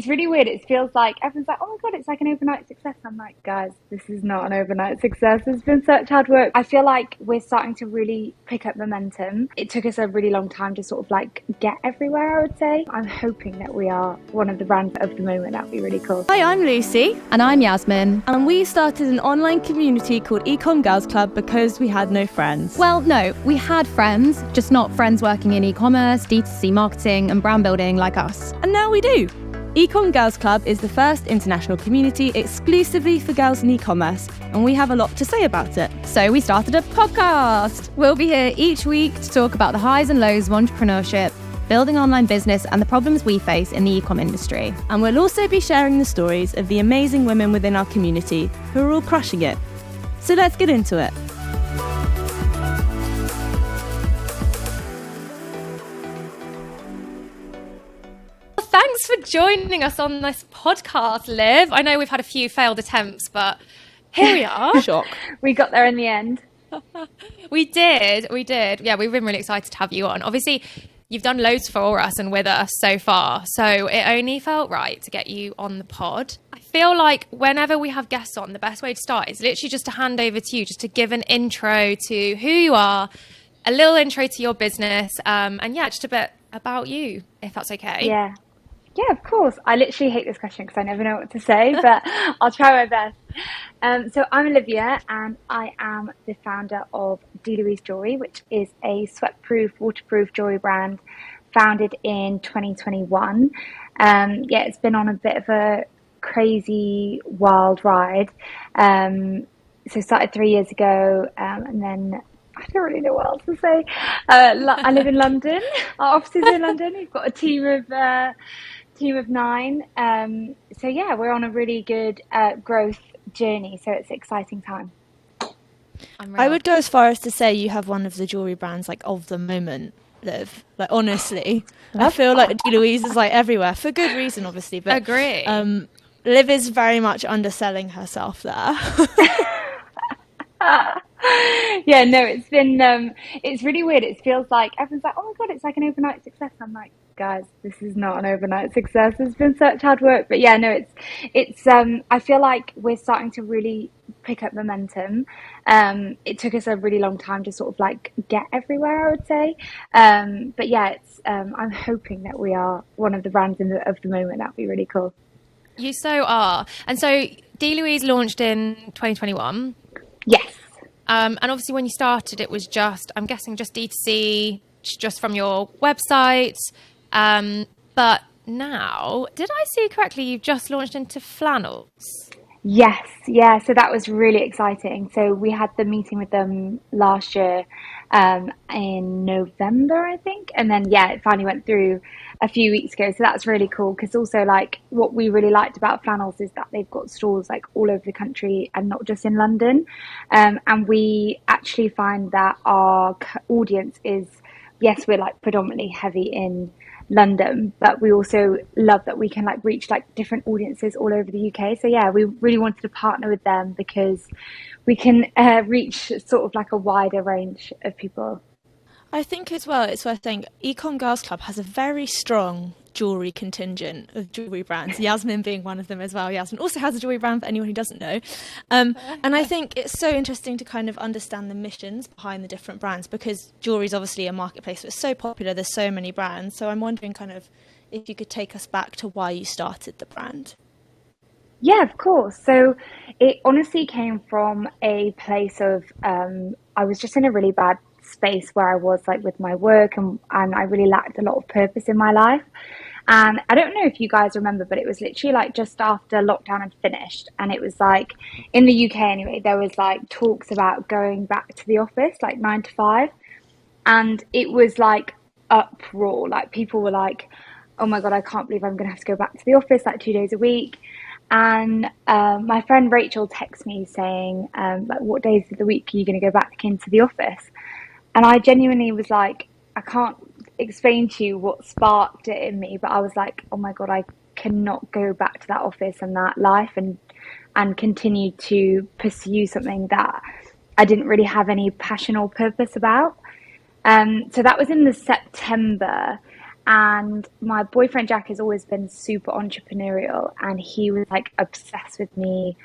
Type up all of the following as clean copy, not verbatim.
It's really weird. It feels like everyone's like, oh my God, it's like an overnight success. I'm like, guys, this is not an overnight success. It's been such hard work. I feel like we're starting to really pick up momentum. It took us a really long time to sort of like get everywhere, I would say. I'm hoping that we are one of the brands of the moment. That'd be really cool. Hi, I'm Lucy. And I'm Yasmin. And we started an online community called Ecomm Girls Club because we had no friends. Well, no, we had friends, just not friends working in e-commerce, D2C marketing and brand building like us. And now we do. Ecomm Girls Club is the first international community exclusively for girls in e-commerce, and we have a lot to say about it. So we started a podcast. We'll be here each week to talk about the highs and lows of entrepreneurship, building online business and the problems we face in the e-com industry. And we'll also be sharing the stories of the amazing women within our community who are all crushing it. So let's get into it. Thanks for joining us on this podcast, Liv. I know we've had a few failed attempts, but here we are. Shock. We got there in the end. We did. Yeah, we've been really excited to have you on. Obviously, you've done loads for us and with us so far, so it only felt right to get you on the pod. I feel like whenever we have guests on, the best way to start is literally just to hand over to you, just to give an intro to who you are, a little intro to your business, and yeah, just a bit about you, if that's okay. Yeah, of course. I literally hate this question because I never know what to say, but I'll try my best. So I'm Olivia and I am the founder of Louise Jewelry, which is a sweat-proof, waterproof jewelry brand founded in 2021. It's been on a bit of a crazy, wild ride. So started 3 years ago and then I don't really know what else to say. I live in London. Our office is in London. We've got a team of 9. So yeah, we're on a really good growth journey. So it's an exciting time. I would go as far as to say you have one of the jewelry brands like of the moment, Liv. Like honestly, I feel like Louise is like everywhere for good reason, obviously. But agree. Liv is very much underselling herself there. Yeah, no, it's been it's really weird. It feels like everyone's like, oh my God, it's like an overnight success. I'm like, guys, this is not an overnight success. It's been such hard work. But yeah, no, it's I feel like we're starting to really pick up momentum. It took us a really long time to sort of like get everywhere, I would say. But yeah, it's I'm hoping that we are one of the brands of the moment. That'd be really cool. You so are. And so Louise launched in 2021. Yes. And obviously when you started, it was just, I'm guessing just D2C, just from your website. But now, did I see correctly, you've just launched into flannels? Yes, yeah, so that was really exciting. So we had the meeting with them last year in November, I think. And then, yeah, it finally went through a few weeks ago. So that's really cool because also like what we really liked about flannels is that they've got stores like all over the country and not just in London. And we actually find that our audience is, yes, we're like predominantly heavy in London, but we also love that we can like reach like different audiences all over the UK. So yeah, we really wanted to partner with them because we can reach sort of like a wider range of people. I think as well, it's worth saying Ecomm Girls Club has a very strong jewellery contingent of jewellery brands, Yasmin being one of them as well. Yasmin also has a jewellery brand for anyone who doesn't know. And I think it's so interesting to kind of understand the missions behind the different brands because jewellery is obviously a marketplace that's so popular, there's so many brands. So I'm wondering kind of if you could take us back to why you started the brand. Yeah, of course. So it honestly came from a place of, I was just in a really bad space where I was like with my work and I really lacked a lot of purpose in my life. And I don't know if you guys remember, but it was literally like just after lockdown had finished. And it was like in the UK anyway, there was like talks about going back to the office, like 9 to 5. And it was like uproar. Like people were like, oh my God, I can't believe I'm going to have to go back to the office like 2 days a week. And my friend Rachel texted me saying, like, what days of the week are you going to go back into the office? And I genuinely was like, I can't explain to you what sparked it in me, but I was like, oh my God, I cannot go back to that office and that life and continue to pursue something that I didn't really have any passion or purpose about. So that was in the September. And my boyfriend Jack has always been super entrepreneurial, and he was like obsessed with me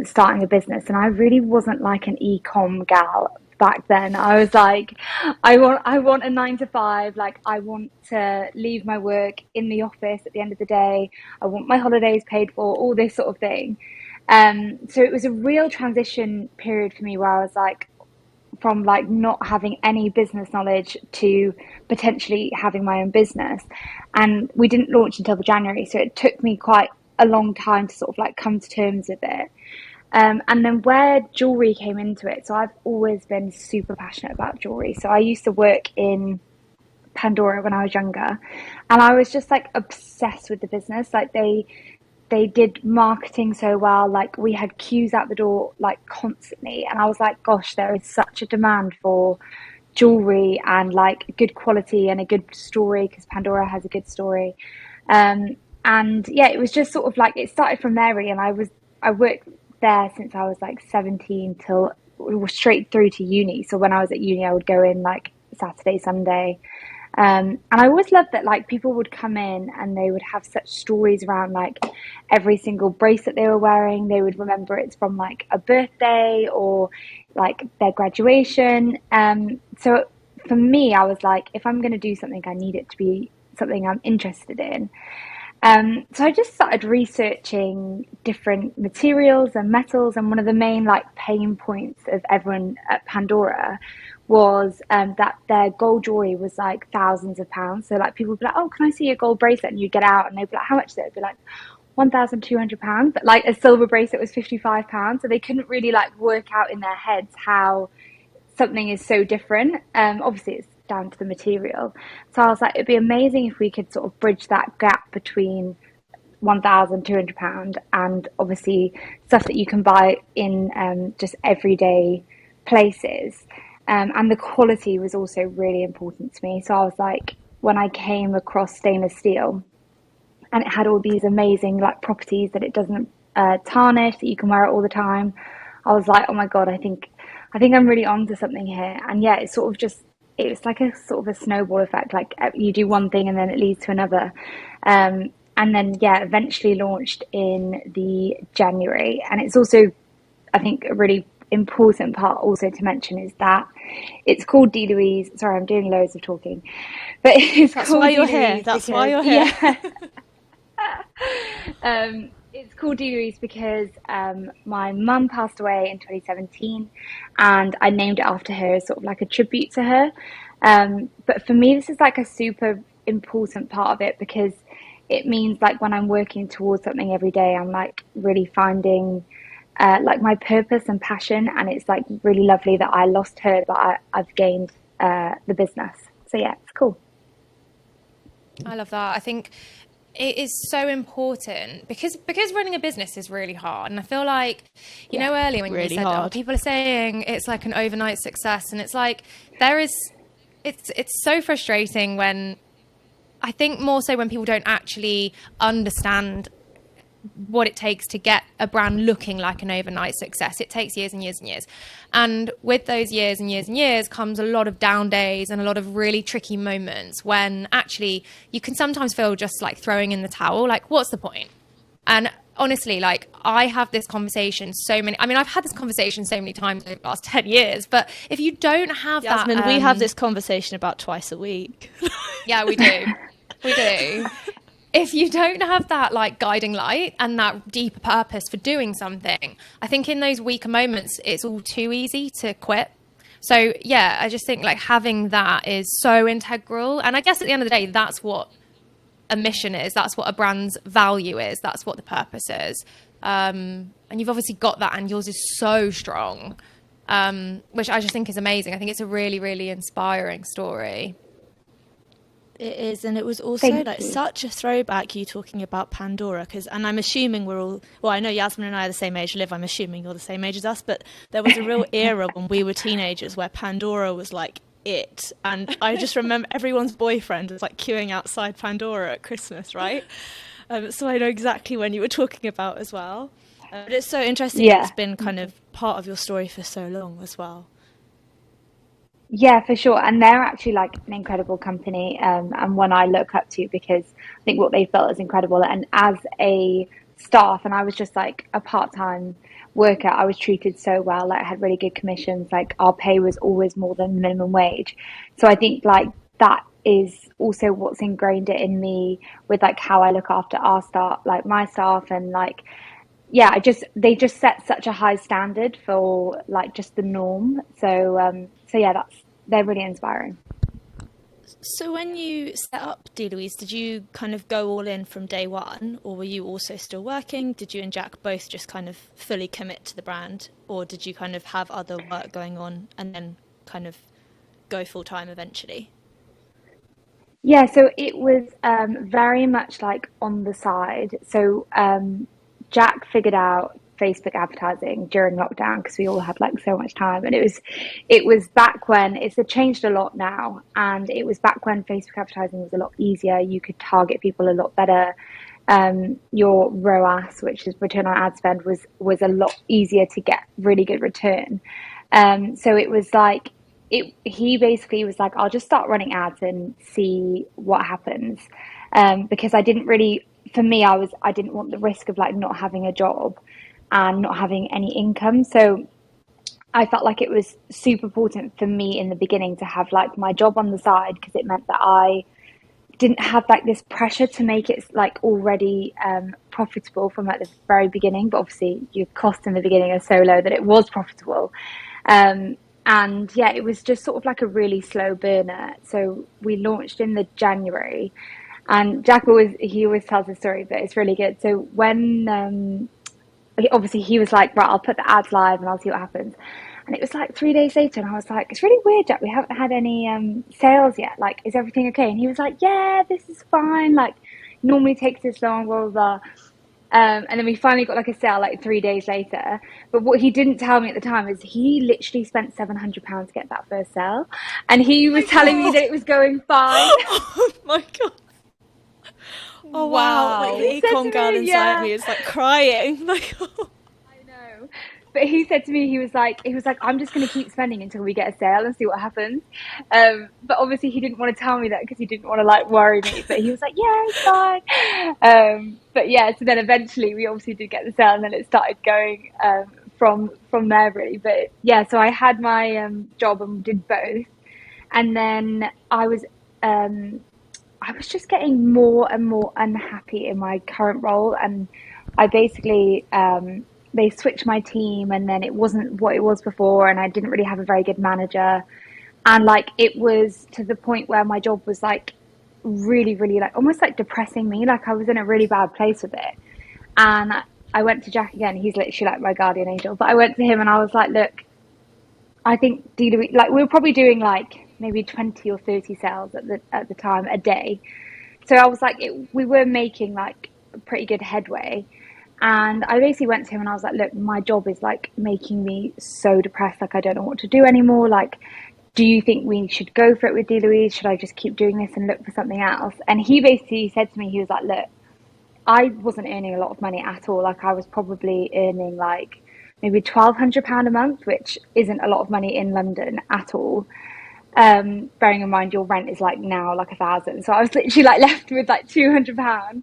starting a business. And I really wasn't like an ecom gal back then. I was like, I want a 9 to 5. Like, I want to leave my work in the office at the end of the day. I want my holidays paid for, all this sort of thing. So it was a real transition period for me where I was like, from like not having any business knowledge to potentially having my own business. And we didn't launch until January, so it took me quite a long time to sort of like come to terms with it. And then where jewelry came into it, so I've always been super passionate about jewelry. So I used to work in Pandora when I was younger, and I was just like obsessed with the business. Like they did marketing so well. Like, we had queues out the door like constantly, and I was like, gosh, there is such a demand for jewelry and like good quality and a good story, because Pandora has a good story. And yeah, it was just sort of like, it started from there really. And I worked there since I was like 17 till straight through to uni. So when I was at uni, I would go in like Saturday, Sunday. And I always loved that like people would come in and they would have such stories around like every single bracelet they were wearing. They would remember it's from like a birthday or like their graduation. So for me, I was like, if I'm going to do something, I need it to be something I'm interested in. So I just started researching different materials and metals, and one of the main like pain points of everyone at Pandora was that their gold jewelry was like thousands of pounds. So like people would be like, oh, can I see your gold bracelet? And you get out and they'd be like, how much is it? It'd be like £1,200. But like a silver bracelet was £55. So they couldn't really like work out in their heads how something is so different. Obviously it's down to the material. So I was like, it'd be amazing if we could sort of bridge that gap between £1,200 and obviously stuff that you can buy in just everyday places. And the quality was also really important to me. So I was like, when I came across stainless steel and it had all these amazing like properties that it doesn't tarnish, that you can wear it all the time, I was like, oh my God, I think I'm really onto something here. And yeah, it's sort of just, it's like a sort of a snowball effect. Like you do one thing and then it leads to another. And then, yeah, eventually launched in the January. And it's also, I think, a really important part also to mention is that it's called Louise. Sorry, I'm doing loads of talking, but that's why you're here. That's why you're here. Yeah. It's called Louise because my mum passed away in 2017, and I named it after her as sort of like a tribute to her. But for me, this is like a super important part of it, because it means like when I'm working towards something every day, I'm like really finding like my purpose and passion. And it's like really lovely that I lost her, but I've gained the business. So yeah, it's cool. I love that. I think it is so important because running a business is really hard. And I feel like, you know, earlier when really you said that, people are saying it's like an overnight success. And it's like, it's so frustrating when, I think more so when people don't actually understand what it takes to get a brand looking like an overnight success. It takes years and years and years. And with those years and years and years comes a lot of down days and a lot of really tricky moments when actually you can sometimes feel just like throwing in the towel. Like, what's the point? And honestly, like, I have this conversation I've had this conversation so many times over the last 10 years, but if you don't have Yasmin, that... we have this conversation about twice a week. Yeah, we do. We do. If you don't have that like guiding light and that deeper purpose for doing something, I think in those weaker moments, it's all too easy to quit. So yeah, I just think like having that is so integral. And I guess at the end of the day, that's what a mission is. That's what a brand's value is. That's what the purpose is. And you've obviously got that, and yours is so strong, which I just think is amazing. I think it's a really, really inspiring story. It is, and it was also like such a throwback, you talking about Pandora, and I'm assuming we're all, well, I know Yasmin and I are the same age. Liv, I'm assuming you're the same age as us, but there was a real era when we were teenagers where Pandora was like it, and I just remember everyone's boyfriend was like queuing outside Pandora at Christmas, right? So I know exactly when you were talking about as well. But it's so interesting that it's been kind of part of your story for so long as well. Yeah, for sure. And they're actually like an incredible company, and one I look up to because I think what they've built is incredible. And as a staff, and I was just like a part-time worker, I was treated so well. Like I had really good commissions. Like our pay was always more than minimum wage. So I think like that is also what's ingrained it in me with like how I look after our staff, like my staff, and like yeah, I just they just set such a high standard for like just the norm. So yeah, that's they're really inspiring. So when you set up D. Louise, did you kind of go all in from day one, or were you also still working? Did you and Jack both just kind of fully commit to the brand, or did you kind of have other work going on and then kind of go full time eventually? Yeah, so it was very much like on the side. So Jack figured out Facebook advertising during lockdown because we all had like so much time, and it was back when it's changed a lot now, and it was back when Facebook advertising was a lot easier. You could target people a lot better. Your ROAS, which is return on ad spend, was a lot easier to get really good return. So it was like he basically was like, I'll just start running ads and see what happens. Because I didn't really, for me, I didn't want the risk of like not having a job and not having any income. So I felt like it was super important for me in the beginning to have like my job on the side because it meant that I didn't have like this pressure to make it like already profitable from at the very beginning. But obviously your costs in the beginning are so low that it was profitable. And yeah, it was just sort of like a really slow burner. So we launched in the January, and Jack always tells the story, but it's really good. So when obviously he was like, right, I'll put the ads live and I'll see what happens. And it was like 3 days later, and I was like, it's really weird, Jack. We haven't had any sales yet. Like, is everything okay? And he was like, yeah, this is fine. Like, normally takes this long, blah blah blah. And then we finally got like a sale like 3 days later. But what he didn't tell me at the time is he literally spent £700 to get that first sale, and he was telling me that it was going fine. Oh my god! Oh wow! Like the He said econ to girl me, inside yeah. me is like crying. Like, oh. I know. But he said to me, he was like, I'm just going to keep spending until we get a sale and see what happens. But obviously he didn't want to tell me that because he didn't want to like worry me. But he was like, yeah, it's fine. But yeah, so then eventually we obviously did get the sale, and then it started going from there really. But yeah, so I had my job and did both, and then I was just getting more and more unhappy in my current role, and I basically they switched my team, and then it wasn't what it was before, and I didn't really have a very good manager, and like it was to the point where my job was like really, really like almost like depressing me. Like I was in a really bad place with it, and I went to Jack again. He's literally like my guardian angel, but I went to him and I was like, look, I think like we were probably doing like maybe 20 or 30 sales at the time a day. So I was like, we were making like pretty good headway. And I basically went to him and I was like, look, my job is like making me so depressed. Like, I don't know what to do anymore. Like, do you think we should go for it with D. Louise? Should I just keep doing this and look for something else? And he basically said to me, he was like, look, I wasn't earning a lot of money at all. Like, I was probably earning like maybe £1,200 a month, which isn't a lot of money in London at all. Bearing in mind your rent is like now like 1,000, so I was literally like left with like £200.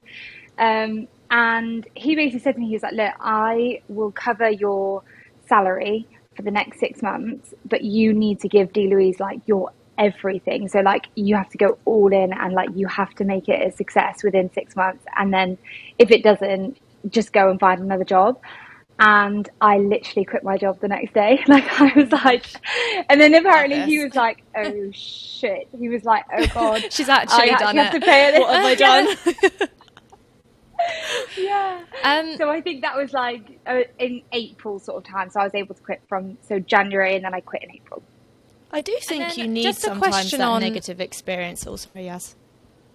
And he basically said to me, he was like, look, I will cover your salary for the next 6 months, but you need to give D. Louise like your everything. So like you have to go all in, and like you have to make it a success within 6 months, and then if it doesn't, just go and find another job. And I literally quit my job the next day. Like I was like, and then apparently he was like, oh shit. He was like, oh God, She's actually done have it. to pay it. What have I done? Yeah. So I think that was like in April sort of time. So I was able to quit from January, and then I quit in April. I do think you need just a sometimes question that on- negative experience also, yes.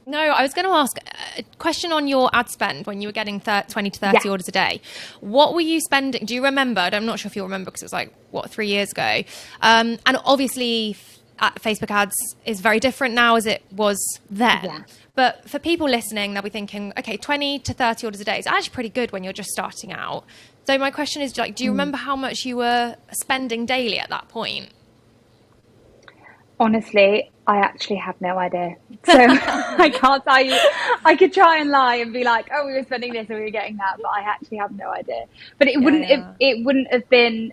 No, I was going to ask a question on your ad spend when you were getting 20 to 30 orders a day. What were you spending? Do you remember? I'm not sure if you'll remember because it was like, 3 years ago? And obviously Facebook ads is very different now as it was then. Yeah. But for people listening, they'll be thinking, okay, 20 to 30 orders a day is actually pretty good when you're just starting out. So my question is, like, do you remember how much you were spending daily at that point? Honestly, I actually have no idea. So I can't tell you. I could try and lie and be like, "Oh, we were spending this and we were getting that," but I actually have no idea. But it Yeah, wouldn't yeah. it wouldn't have been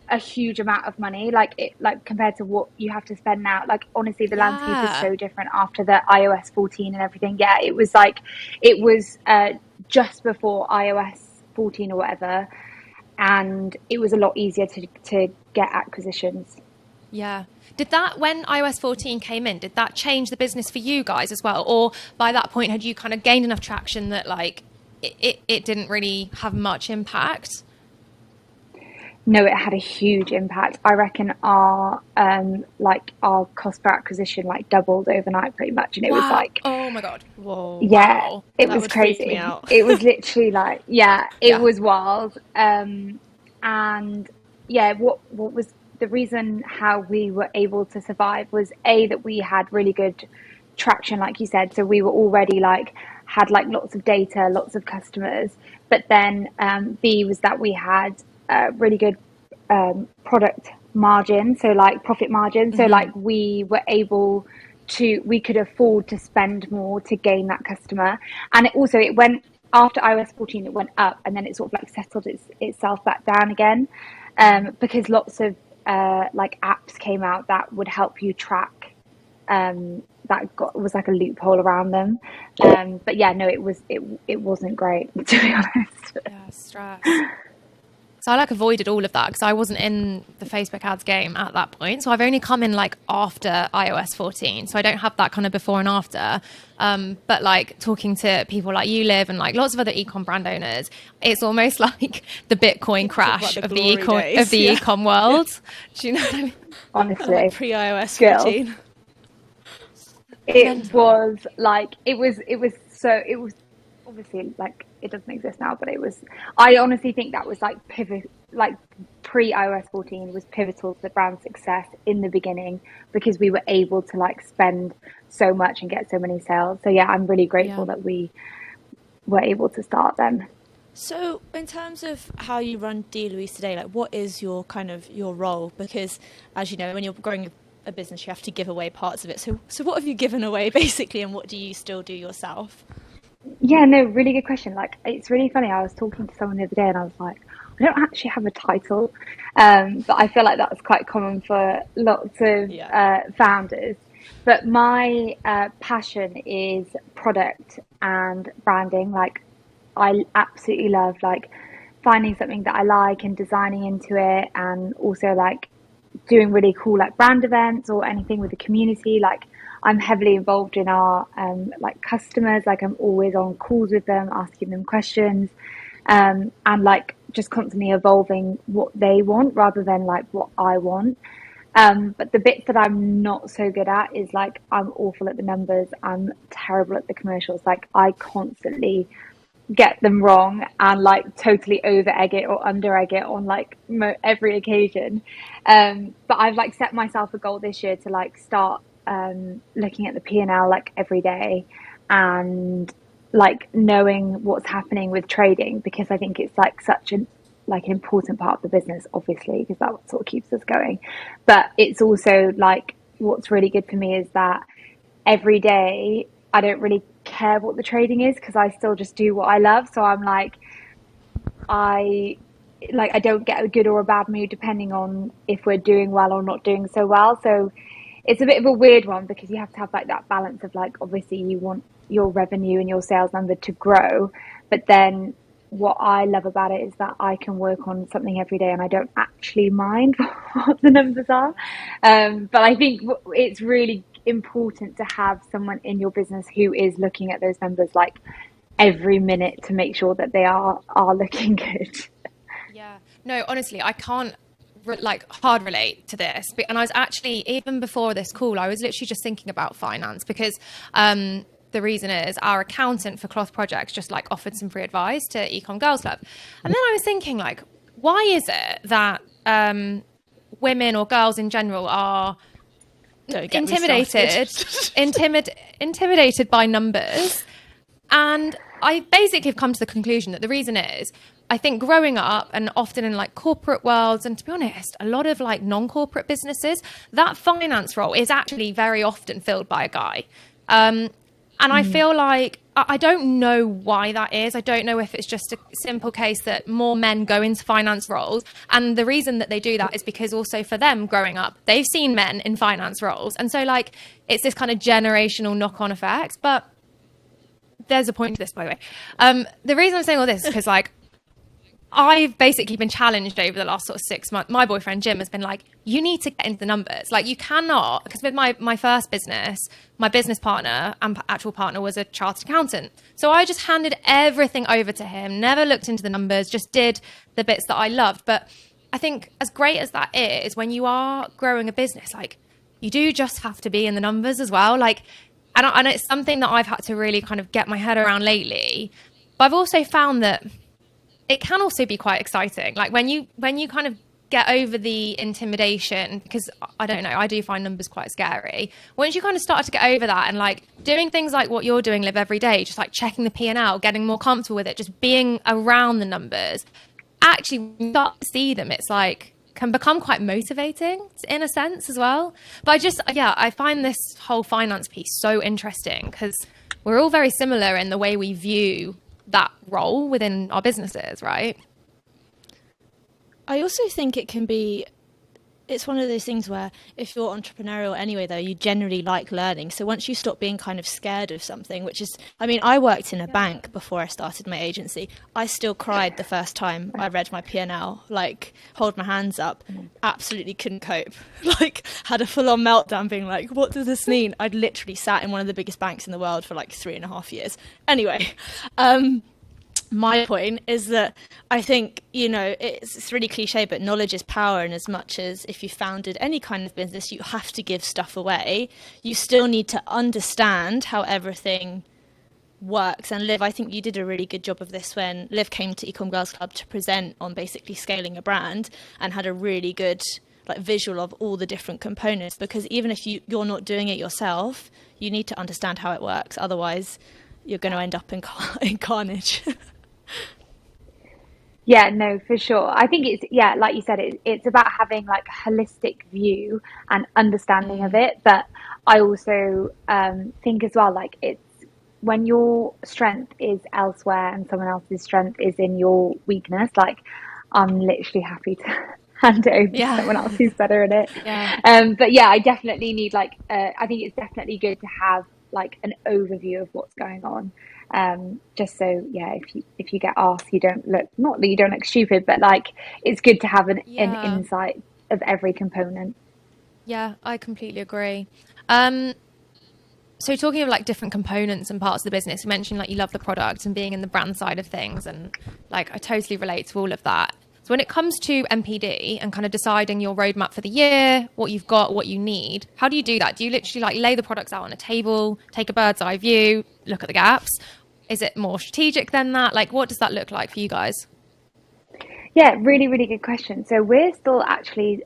a huge amount of money, like compared to what you have to spend now. Like honestly, the landscape is Yeah. so different after the iOS 14 and everything. Yeah, it was just before iOS 14 or whatever, and it was a lot easier to get acquisitions. Yeah. Did that, when iOS 14 came in, did that change the business for you guys as well? Or by that point, had you kind of gained enough traction that like it didn't really have much impact? No, it had a huge impact. I reckon our cost per acquisition like doubled overnight pretty much, and it was Wow. like, Oh my God. Whoa. yeah, Wow. it That was would freak me crazy. out. It was literally like, yeah, it Yeah. was wild. And yeah, what was the reason how we were able to survive was A, that we had really good traction, like you said. So we were already like had like lots of data, lots of customers. But then B was that we had really good product margin, so like profit margin. So like we were able to, we could afford to spend more to gain that customer. And it went after iOS 14, it went up, and then it sort of like settled itself back down again, because lots of like apps came out that would help you track, was like a loophole around them. But yeah, no, it wasn't great, to be honest. Yeah, stress. So I like avoided all of that because I wasn't in the Facebook ads game at that point. So I've only come in like after iOS 14. So I don't have that kind of before and after. But like talking to people like you, Liv, and like lots of other ecom brand owners, it's almost like the Bitcoin crash the of the glory days, of the yeah. ecom world. Do you know what I mean? Honestly, Pre iOS girl, 14. it was like it was obviously like it doesn't exist now, but I honestly think that was like pivot, like pre iOS 14 was pivotal to the brand's success in the beginning, because we were able to like spend so much and get so many sales. So yeah, I'm really grateful that we were able to start then. So, in terms of how you run Louise today, like what is your kind of your role? Because, as you know, when you're growing a business, you have to give away parts of it. So what have you given away basically, and what do you still do yourself? Yeah, no, really good question. Like, it's really funny. I was talking to someone the other day and I was like, I don't actually have a title, but I feel like that's quite common for lots of founders. But my passion is product and branding. Like, I absolutely love like finding something that I like and designing into it, and also like doing really cool like brand events or anything with the community. Like I'm heavily involved in our like customers. Like I'm always on calls with them, asking them questions, and like just constantly evolving what they want rather than like what I want. But the bits that I'm not so good at is like I'm awful at the numbers. I'm terrible at the commercials. Like I constantly get them wrong and like totally over egg it or under egg it on like every occasion. But I've like set myself a goal this year to like start looking at the P&L like every day, and like knowing what's happening with trading, because I think it's like such an important part of the business, obviously, because that's what keeps us going. But it's also like what's really good for me is that every day I don't really care what the trading is, because I still just do what I love. So I'm like, I don't get a good or a bad mood depending on if we're doing well or not doing so well. So it's a bit of a weird one, because you have to have like that balance of like, obviously you want your revenue and your sales number to grow, but then what I love about it is that I can work on something every day and I don't actually mind what the numbers are. But I think it's really important to have someone in your business who is looking at those numbers like every minute to make sure that they are looking good. Yeah. No, honestly, I can't hard relate to this. And I was actually, even before this call, I was literally just thinking about finance, because the reason is our accountant for Cloth Projects just like offered some free advice to Ecomm Girls Club. And then I was thinking like, why is it that women or girls in general are intimidated by numbers? And I basically have come to the conclusion that the reason is, I think growing up and often in like corporate worlds, and to be honest, a lot of like non-corporate businesses, that finance role is actually very often filled by a guy. And I feel like, I don't know why that is. I don't know if it's just a simple case that more men go into finance roles. And the reason that they do that is because also for them growing up, they've seen men in finance roles. And so like, it's this kind of generational knock-on effect. But there's a point to this, by the way. The reason I'm saying all this is because like, I've basically been challenged over the last sort of 6 months. My boyfriend, Jim, has been like, you need to get into the numbers. Like you cannot, because with my first business, my business partner and actual partner was a chartered accountant. So I just handed everything over to him, never looked into the numbers, just did the bits that I loved. But I think as great as that is, when you are growing a business, like you do just have to be in the numbers as well. Like, and it's something that I've had to really kind of get my head around lately. But I've also found that it can also be quite exciting. Like when you kind of get over the intimidation, because I don't know, I do find numbers quite scary. Once you kind of start to get over that and like doing things like what you're doing, Liv, every day, just like checking the P&L, getting more comfortable with it, just being around the numbers, actually when you start to see them, it's like can become quite motivating in a sense as well. But I find this whole finance piece so interesting because we're all very similar in the way we view that role within our businesses, right? I also think it's one of those things where if you're entrepreneurial anyway, though, you generally like learning. So once you stop being kind of scared of something, which is, I mean, I worked in a bank before I started my agency. I still cried the first time I read my P&L, like hold my hands up, absolutely couldn't cope, like had a full on meltdown being like, what does this mean? I'd literally sat in one of the biggest banks in the world for like 3.5 years. Anyway, my point is that I think, you know, it's really cliche, but knowledge is power. And as much as if you founded any kind of business, you have to give stuff away, you still need to understand how everything works. And Liv, I think you did a really good job of this when Liv came to Ecomm Girls Club to present on basically scaling a brand and had a really good like visual of all the different components, because even if you're not doing it yourself, you need to understand how it works. Otherwise, you're going to end up in carnage. Yeah, no, for sure. I think it's, yeah, like you said, it's about having like a holistic view and understanding of it. But I also think as well, like it's when your strength is elsewhere and someone else's strength is in your weakness, like I'm literally happy to hand it over to someone else who's better at it. But yeah, I definitely need like, I think it's definitely good to have like an overview of what's going on. Just so if you get asked, you don't look, not that you don't look stupid, but like it's good to have an insight of every component. Yeah, I completely agree. So talking of like different components and parts of the business, you mentioned like you love the product and being in the brand side of things, and like I totally relate to all of that. So when it comes to MPD and kind of deciding your roadmap for the year, what you've got, what you need, how do you do that? Do you literally like lay the products out on a table, take a bird's eye view, look at the gaps? Is it more strategic than that? Like, what does that look like for you guys? Yeah, really, really good question. So we're still actually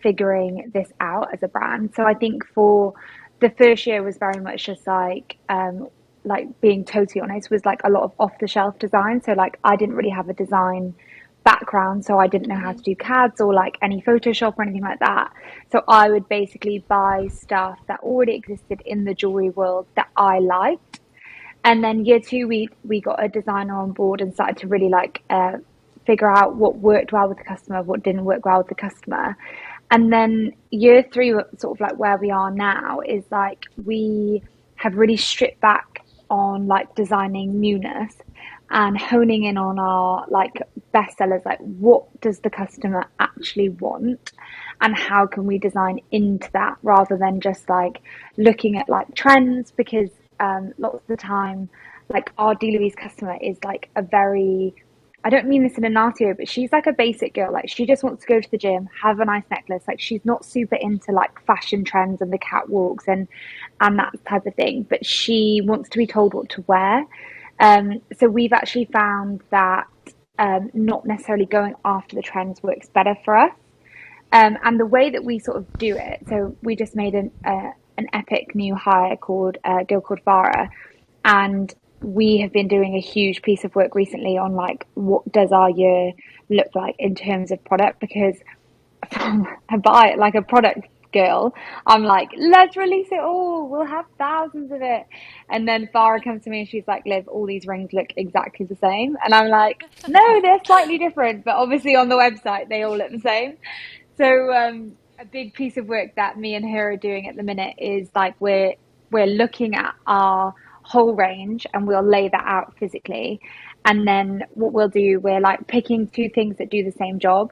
figuring this out as a brand. So I think for the first year was very much just like being totally honest, was like a lot of off the shelf design. So like I didn't really have a design background, so I didn't know how to do CADs or like any Photoshop or anything like that. So I would basically buy stuff that already existed in the jewelry world that I liked. And then year two, we got a designer on board and started to really like figure out what worked well with the customer, what didn't work well with the customer. And then year three, sort of like where we are now, is like we have really stripped back on like designing newness and honing in on our like bestsellers, like what does the customer actually want and how can we design into that, rather than just like looking at like trends, because lots of the time like our Louise customer is like a very, I don't mean this in a nasty way, but she's like a basic girl. Like she just wants to go to the gym, have a nice necklace. Like she's not super into like fashion trends and the catwalks and that type of thing, but she wants to be told what to wear. So we've actually found that not necessarily going after the trends works better for us. And the way that we sort of do it, so we just made an epic new hire called a girl called Vara, and we have been doing a huge piece of work recently on like what does our year look like in terms of product, because like a product girl, I'm like, let's release it all, we'll have thousands of it. And then Farah comes to me and she's like, Liv, all these rings look exactly the same. And I'm like, no, they're slightly different, but obviously on the website they all look the same. So a big piece of work that me and her are doing at the minute is like we're looking at our whole range and we'll lay that out physically. And then what we'll do, we're like picking two things that do the same job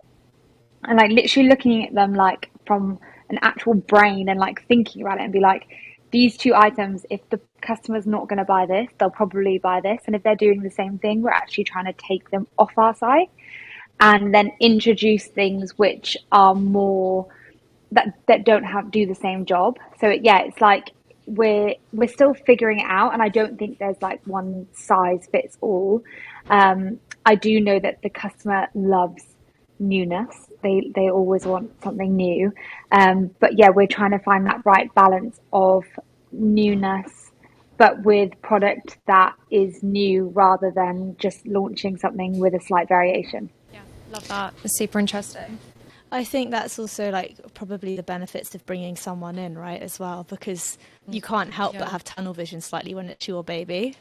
and like literally looking at them like from an actual brain and like thinking about it and be like, these two items, if the customer's not going to buy this, they'll probably buy this. And if they're doing the same thing, we're actually trying to take them off our site and then introduce things which are more that don't do the same job. So it's like we're still figuring it out, and I don't think there's like one size fits all. I do know that the customer loves newness. They always want something new. But yeah, we're trying to find that right balance of newness, but with product that is new rather than just launching something with a slight variation. Yeah, love that. It's super interesting. I think that's also like probably the benefits of bringing someone in, right, as well, because you can't help but have tunnel vision slightly when it's your baby.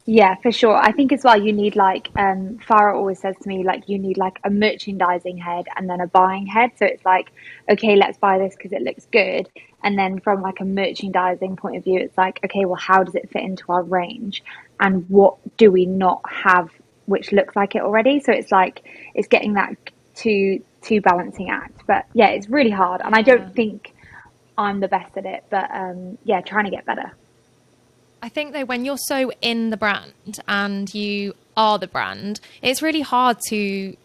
Yeah, for sure. I think as well, you need like, Farah always says to me, like, you need like a merchandising head and then a buying head. So it's like, okay, let's buy this because it looks good. And then from like a merchandising point of view, it's like, okay, well, how does it fit into our range? And what do we not have which looks like it already? So it's like, it's getting that two balancing act. But yeah, it's really hard. And I don't think I'm the best at it, but yeah, trying to get better. I think though, when you're so in the brand and you are the brand, it's really hard to,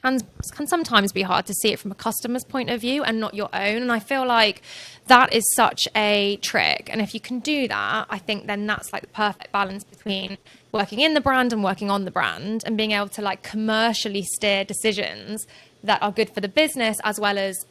and can sometimes be hard to see it from a customer's point of view and not your own. And I feel like that is such a trick. And if you can do that, I think then that's like the perfect balance between working in the brand and working on the brand and being able to like commercially steer decisions that are good for the business as well as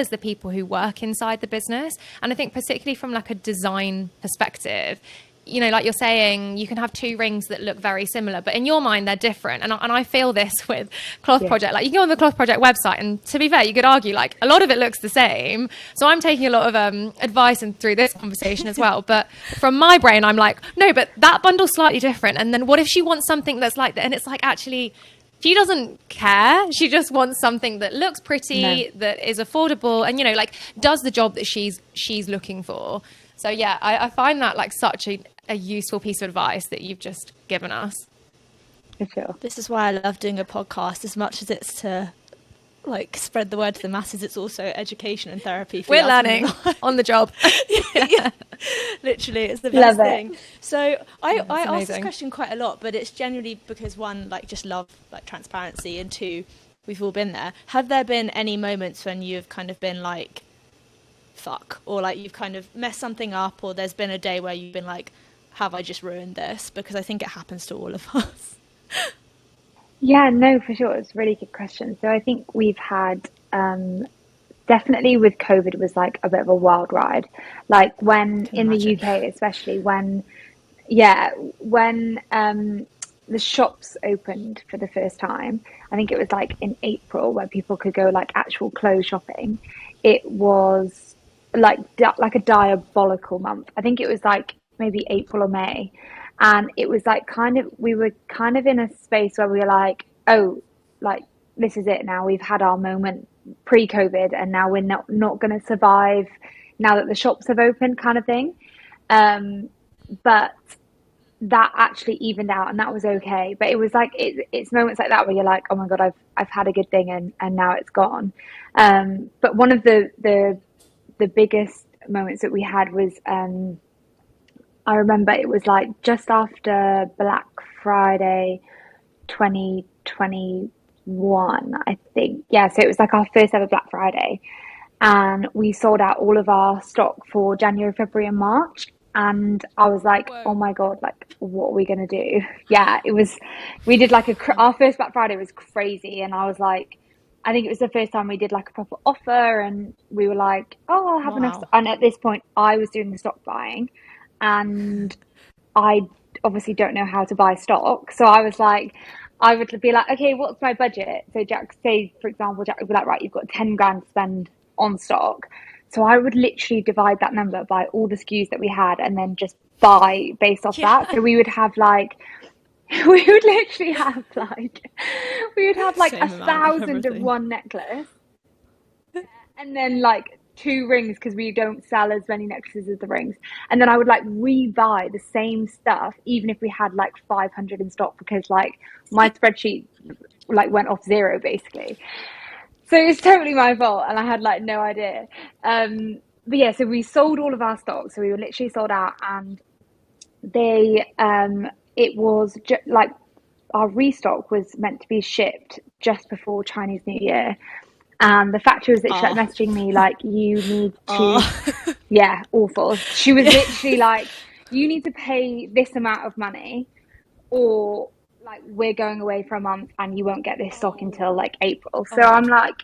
the people who work inside the business. And I think particularly from like a design perspective, you know, like you're saying, you can have two rings that look very similar, but in your mind they're different. And I feel this with Cloth Project. Like you can go on the Cloth Project website, and to be fair, you could argue like a lot of it looks the same. So I'm taking a lot of advice and through this conversation as well. But from my brain, I'm like, no, but that bundle's slightly different. And then what if she wants something that's like that? And it's like, actually, she doesn't care. She just wants something that looks pretty, that is affordable, and, you know, like does the job that she's looking for. So yeah, I find that like such a useful piece of advice that you've just given us. For sure. This is why I love doing a podcast. As much as it's to like spread the word to the masses, it's also education and therapy. We're learning on the job. Yeah. Literally, it's the best thing. So I ask this question quite a lot, but it's generally because one, like just love like transparency, and two, we've all been there. Have there been any moments when you've kind of been like, fuck, or like you've kind of messed something up, or there's been a day where you've been like, have I just ruined this? Because I think it happens to all of us. Yeah, no, for sure. It's a really good question. So I think we've had, definitely with COVID was like a bit of a wild ride. Like when in the UK, especially when the shops opened for the first time, I think it was like in April where people could go like actual clothes shopping. It was like a diabolical month. I think it was like maybe April or May. And it was like we were kind of in a space where we were like, oh, like this is it now. We've had our moment pre-COVID and now we're not going to survive now that the shops have opened, kind of thing. But that actually evened out and that was okay. But it was like, it's moments like that where you're like, oh my God, I've had a good thing and now it's gone. But one of the biggest moments that we had was, I remember it was like just after Black Friday 2021, I think. Yeah, so it was like our first ever Black Friday. And we sold out all of our stock for January, February and March. And I was like, whoa, oh my God, like, what are we going to do? Yeah, we did like our first Black Friday was crazy. And I was like, I think it was the first time we did like a proper offer. And we were like, oh, I'll have enough. And at this point, I was doing the stock buying. And I obviously don't know how to buy stock. So I was like, I would be like, okay, what's my budget? So Jack, say for example, Jack would be like, right, you've got 10 grand to spend on stock. So I would literally divide that number by all the SKUs that we had and then just buy based off that. So we would have like, we would literally have like, we would have like Same amount of 1,000 of everything. one necklace and then like 2 rings because we don't sell as many necklaces as the rings. And then I would like rebuy the same stuff even if we had like 500 in stock because like my spreadsheet like went off zero basically. So it's totally my fault and I had like no idea. But yeah, so we sold all of our stock. So we were literally sold out and they it was like our restock was meant to be shipped just before Chinese New Year. And the factory was literally like messaging me like, you need to, yeah, awful. She was literally like, you need to pay this amount of money or like we're going away for a month and you won't get this stock until like April. So I'm like,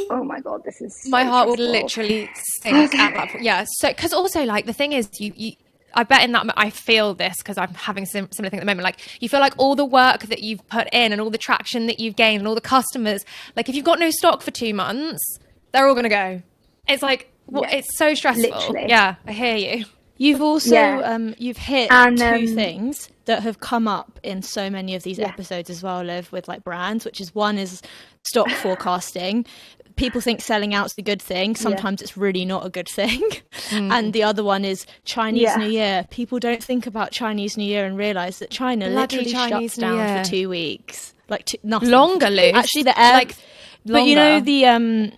oh my God, this is so my heart would stressful. literally sink at that point. Yeah. So, because also like the thing is you I bet in that I feel this because I'm having similar thing at the moment. Like you feel like all the work that you've put in and all the traction that you've gained and all the customers, like if you've got no stock for 2 months, they're all going to go. It's like, it's so stressful. Literally. Yeah, I hear you. You've also you've hit And, two things that have come up in so many of these episodes as well, Liv, with like brands, which is one is stock forecasting. People think selling out's the good thing. Sometimes it's really not a good thing. And the other one is Chinese New Year. People don't think about Chinese New Year and realise that China literally shuts down for 2 weeks. Like nothing. Longer, Lou. Actually, the air... Like, but you know, the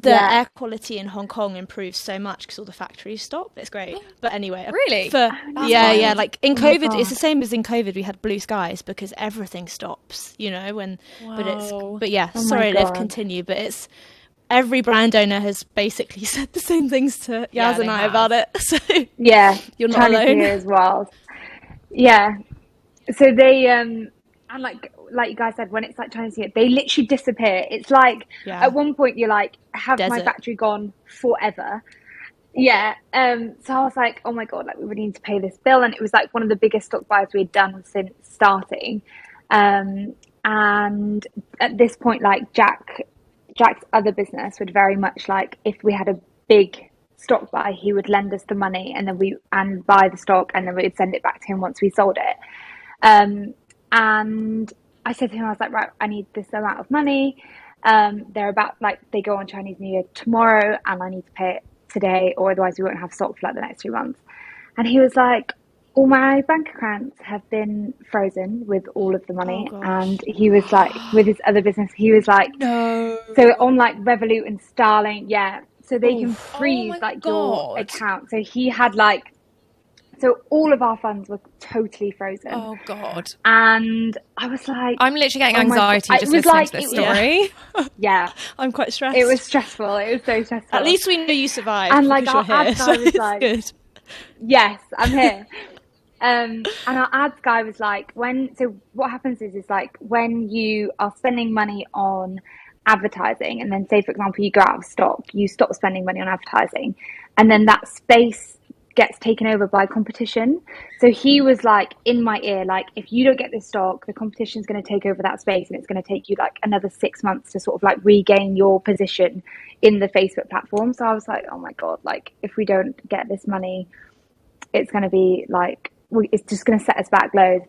Yeah. air quality in Hong Kong improves so much because all the factories stop. It's great. But anyway, Really? Yeah. Like in COVID, God. it's the same as in COVID. We had blue skies because everything stops. You know, when but yeah. Oh my Sorry, Liv, God. continue. But it's every brand owner has basically said the same things to Yaz and I have. about it. So Yeah, you're not Chinese alone. New Year as well. Yeah, so they and like you guys said, when it's like Chinese New Year, they literally disappear. It's like at one point you're like, have my Desert. factory gone forever? Yeah. So I was like, oh my God, like we really need to pay this bill, and it was like one of the biggest stock buys we had done since starting. And at this point, like Jack's other business would very much like if we had a big stock buy, he would lend us the money and then buy the stock and then we'd send it back to him once we sold it. And I said to him, I was like, right, I need this amount of money. They're about like they go on Chinese New Year tomorrow and I need to pay it today or otherwise we won't have stock for like the next 3 months. And he was like, all my bank accounts have been frozen with all of the money. And he was like, with his other business, he was like, no. So on like Revolut and Starling, so they can freeze your account. So he had like, so all of our funds were totally frozen. Oh God. And I was like, I'm literally getting anxiety just listening to this story. Yeah. I'm quite stressed. It was stressful. It was so stressful. At least we know you survived. And like because our you're ad here, guy so was like, good. yes, I'm here. And our ads guy was like, what happens is like when you are spending money on advertising and then say, for example, you go out of stock, you stop spending money on advertising and then that space gets taken over by competition. So he was like in my ear, like, if you don't get this stock, the competition is going to take over that space and it's going to take you like another 6 months to sort of like regain your position in the Facebook platform. So I was like, oh my God, like if we don't get this money, it's going to be like, it's just going to set us back loads.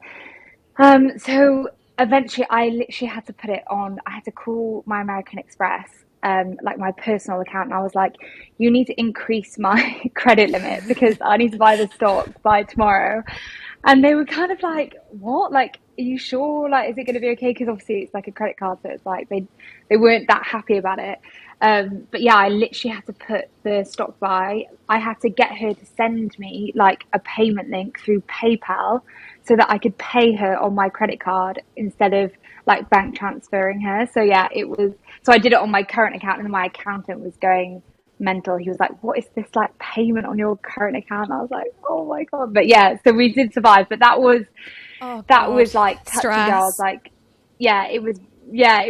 So eventually I literally had to put it on. I had to call my American Express, like my personal account. And I was like, you need to increase my credit limit because I need to buy the stock by tomorrow. And they were kind of like, what? Like, are you sure? Like, is it going to be okay? Because obviously it's like a credit card. So it's like, they weren't that happy about it. But yeah, I literally had to put the stock buy. I had to get her to send me like a payment link through PayPal so that I could pay her on my credit card instead of like bank transferring her. So yeah, so I did it on my current account and my accountant was going mental. He was like, what is this like payment on your current account? I was like, oh my God. But yeah, so we did survive, but that was like touch and go. I was like, it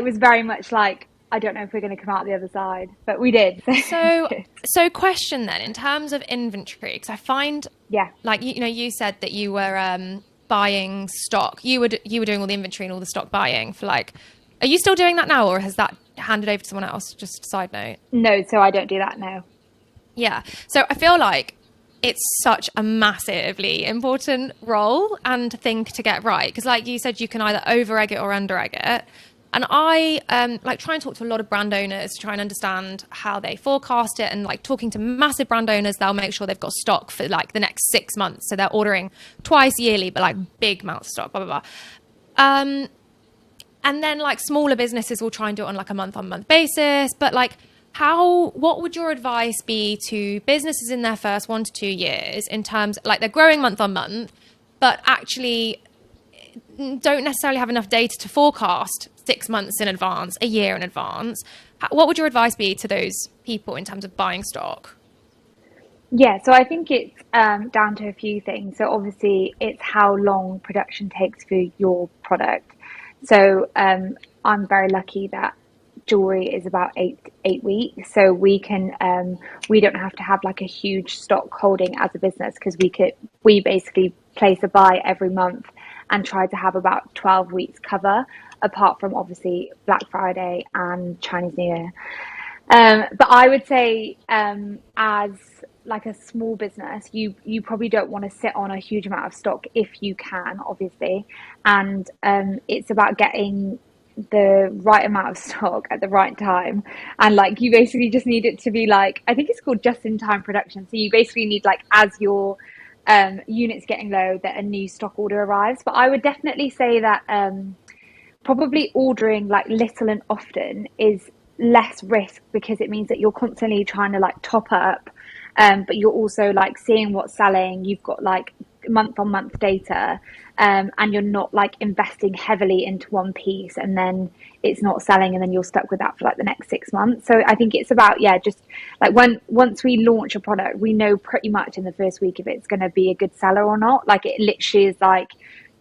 was very much like, I don't know if we're going to come out the other side, but we did. So question then, in terms of inventory, because I find, like, you said that you were buying stock. You were doing all the inventory and all the stock buying for like, are you still doing that now, or has that handed over to someone else? Just a side note. No, so I don't do that now. Yeah. So I feel like it's such a massively important role and thing to get right. Because like you said, you can either over egg it or under egg it. And I like try and talk to a lot of brand owners to try and understand how they forecast it. And like talking to massive brand owners, they'll make sure they've got stock for like the next 6 months. So they're ordering twice yearly, but like big amounts of stock, blah, blah, blah. And then like smaller businesses will try and do it on like a month-on-month basis. But like what would your advice be to businesses in their first 1 to 2 years in terms like they're growing month on month, but actually don't necessarily have enough data to forecast 6 months in advance, a year in advance? What would your advice be to those people in terms of buying stock? Yeah, so I think it's down to a few things. So obviously it's how long production takes for your product. So I'm very lucky that jewelry is about eight weeks, so we don't have to have like a huge stock holding as a business, because we basically place a buy every month and try to have about 12 weeks cover, apart from obviously Black Friday and Chinese New Year. But I would say as like a small business, you probably don't want to sit on a huge amount of stock if you can, obviously. And it's about getting the right amount of stock at the right time. And like you basically just need it to be like, I think it's called just-in-time production. So you basically need like, as your units getting low, that a new stock order arrives. But I would definitely say that probably ordering like little and often is less risk, because it means that you're constantly trying to like top up, but you're also like seeing what's selling. You've got like month on month data, and you're not like investing heavily into one piece and then it's not selling and then you're stuck with that for like the next 6 months. So I think it's about, just like once we launch a product, we know pretty much in the first week if it's going to be a good seller or not. Like it literally is like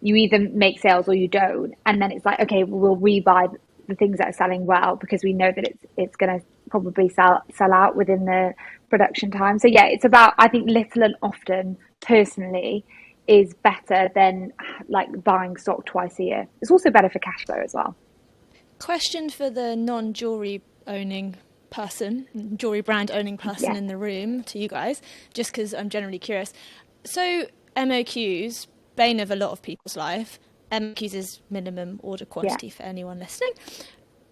you either make sales or you don't, and then it's like, okay, we'll rebuy the things that are selling well, because we know that it's going to probably sell out within the production time. So yeah, it's about, I think little and often personally is better than like buying stock twice a year. It's also better for cash flow as well. Question for the non-jewelry owning person, jewelry brand owning person in the room, to you guys, just because I'm generally curious. So MOQs, bane of a lot of people's life. MOQs is minimum order quantity for anyone listening.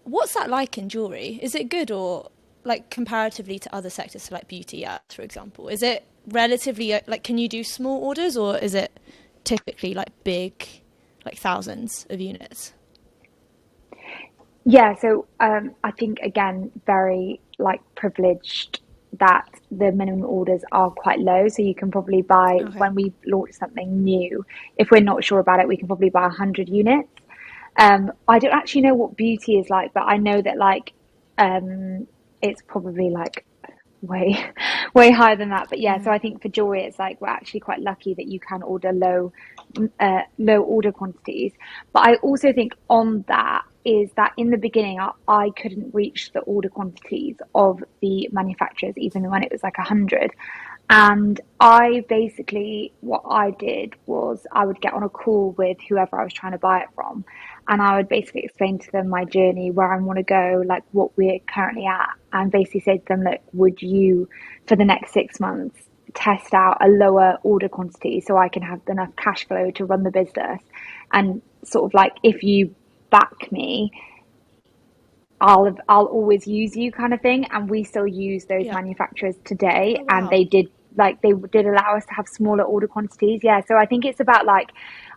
What's that like in jewelry? Is it good, or like comparatively to other sectors, so like beauty, for example? Is it relatively like, can you do small orders, or is it typically like big, like thousands of units? Yeah, so I think again, very like privileged that the minimum orders are quite low. So you can probably buy, when we launch something new, if we're not sure about it, we can probably buy 100 units. I don't actually know what beauty is like, but I know that like it's probably like way higher than that. But so I think for jewelry, it's like we're actually quite lucky that you can order low order quantities. But I also think on that is that in the beginning, I couldn't reach the order quantities of the manufacturers, even when it was like 100. And I basically, what I did was I would get on a call with whoever I was trying to buy it from. And I would basically explain to them my journey, where I want to go, like what we're currently at, and basically say to them, look, would you, for the next 6 months, test out a lower order quantity so I can have enough cash flow to run the business? And sort of like, if you back me, I'll always use you, kind of thing. And we still use those manufacturers today. Oh, wow. And they did allow us to have smaller order quantities. So I think it's about like,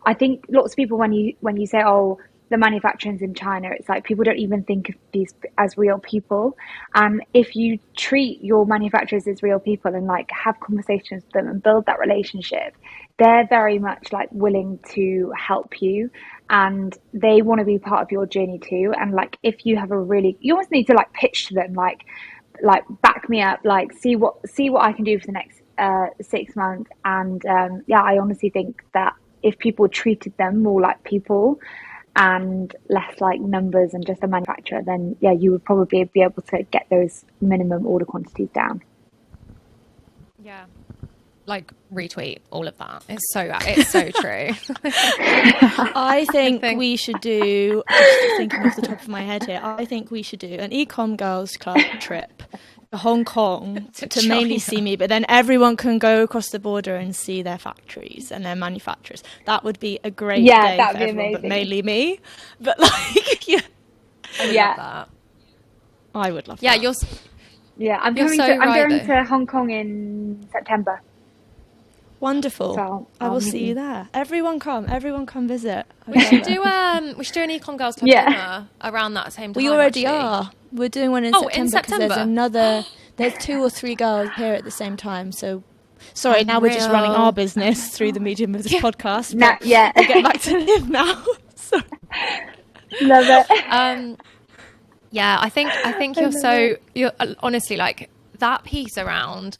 I think lots of people, when you say, oh, the manufacturers in China, it's like people don't even think of these as real people. And if you treat your manufacturers as real people and like have conversations with them and build that relationship, they're very much like willing to help you, and they want to be part of your journey too. And like, if you have you almost need to like pitch to them, like back me up, like see what I can do for the next 6 months. And I honestly think that if people treated them more like people and less like numbers and just a manufacturer, then you would probably be able to get those minimum order quantities down. Yeah. like retweet all of that. It's so true. I think we should do, just thinking off the top of my head here, I think we should do an Ecomm Girls Club trip to Hong Kong to mainly see me, but then everyone can go across the border and see their factories and their manufacturers. That would be a great day that'd for be everyone, amazing. but mainly me. But like, yeah. I would love that. I would love Yeah, that. I'm going to Hong Kong in September. Wonderful. So I will see you there. Everyone come visit. We should do an Ecom Girls Club dinner around that same time. We already are. We're doing one in September. In September? There's 2 or 3 girls here at the same time. So, sorry, now we're just running our business through the medium of this podcast. We'll get back to Liv now. Sorry. Love it. Yeah, I think you're honestly like that piece around.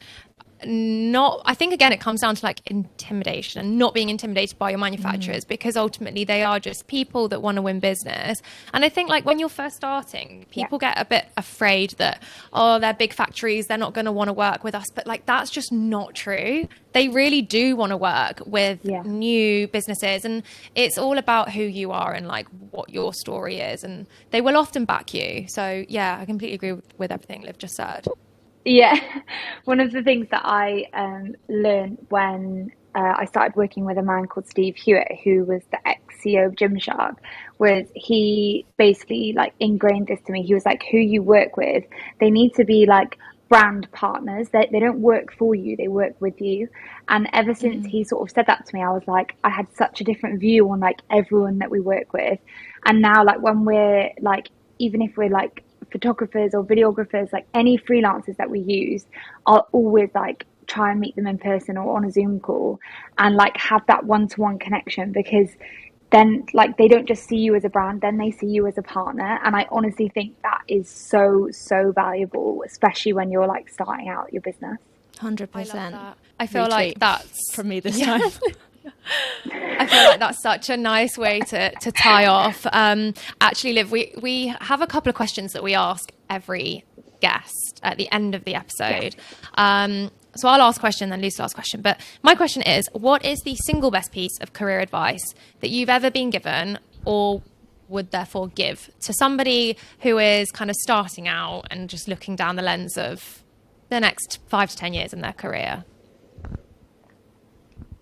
I think again it comes down to like intimidation and not being intimidated by your manufacturers, because ultimately they are just people that want to win business. And I think like when you're first starting, people get a bit afraid that, oh, they're big factories, they're not going to want to work with us, but like that's just not true. They really do want to work with new businesses, and it's all about who you are and like what your story is, and they will often back you. So yeah, I completely agree with everything Liv just said. Yeah, one of the things that I learned when I started working with a man called Steve Hewitt, who was the ex-CEO of Gymshark, was he basically like ingrained this to me. He was like, who you work with, they need to be like brand partners. They don't work for you, they work with you. And ever since he sort of said that to me, I was like, I had such a different view on like everyone that we work with. And now like when we're like, even if we're like photographers or videographers, like any freelancers that we use, I'll always like try and meet them in person or on a Zoom call and like have that one-to-one connection, because then like they don't just see you as a brand, then they see you as a partner. And I honestly think that is so valuable, especially when you're like starting out your business. 100%. I feel like that's from me this time. I feel like that's such a nice way to tie off. Actually, Liv, we have a couple of questions that we ask every guest at the end of the episode. So I'll ask a question, then Lucy will ask a question. But my question is, what is the single best piece of career advice that you've ever been given or would therefore give to somebody who is kind of starting out and just looking down the lens of the next 5 to 10 years in their career?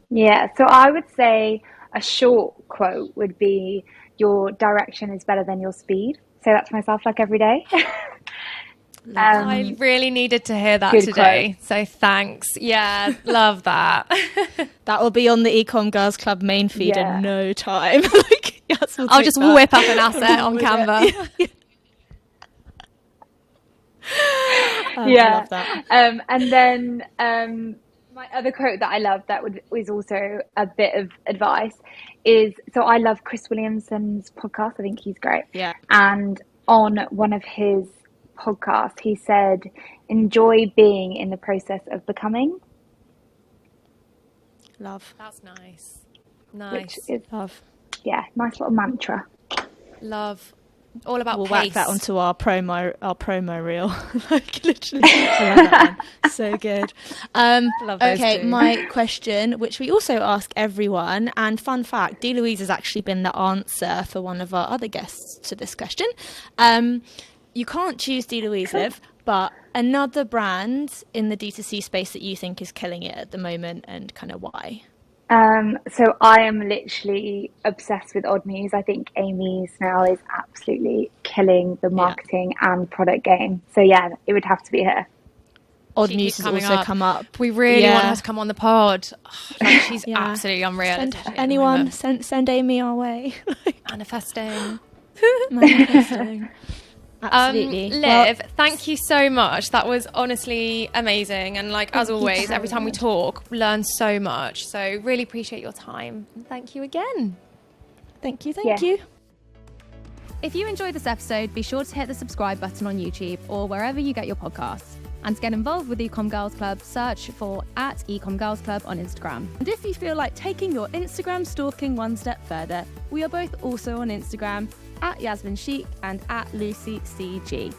Yeah, so I would say a short quote would be, your direction is better than your speed. Say that to myself like every day. I really needed to hear that today. Quote. So thanks. Yeah, love that. That will be on the Ecomm Girls Club main feed in no time. I'll just whip up an asset on Canva. I love that. And then my other quote that I love that is also a bit of advice is, so I love Chris Williamson's podcast. I think he's great. Yeah. And on one of his podcasts, he said, enjoy being in the process of becoming. Love. That's nice. Nice. Which is, love. Yeah, nice little mantra. Love. All about we'll pace. whack that onto our promo reel. Like literally, I love that one. So good. Love those okay, two. my question, which we also ask everyone, and fun fact, Louise has actually been the answer for one of our other guests to this question. You can't choose Louise, Liv, but another brand in the D2C space that you think is killing it at the moment, and kind of why? So I am literally obsessed with Odd News. I think Amy Snell is absolutely killing the marketing and product game. So yeah, it would have to be her. Odd News has also come up. We really want her to come on the pod. Like, she's absolutely unreal. Send Amy our way. Manifesting. Absolutely. Liv, thank you so much. That was honestly amazing. And like, as always, every time we talk, learn so much. So really appreciate your time. And thank you again. Thank you. If you enjoyed this episode, be sure to hit the subscribe button on YouTube or wherever you get your podcasts. And to get involved with the Ecomm Girls Club, search for @Ecomm Girls Club on Instagram. And if you feel like taking your Instagram stalking one step further, we are both also on Instagram @Yasmin Chic and @LucyCG.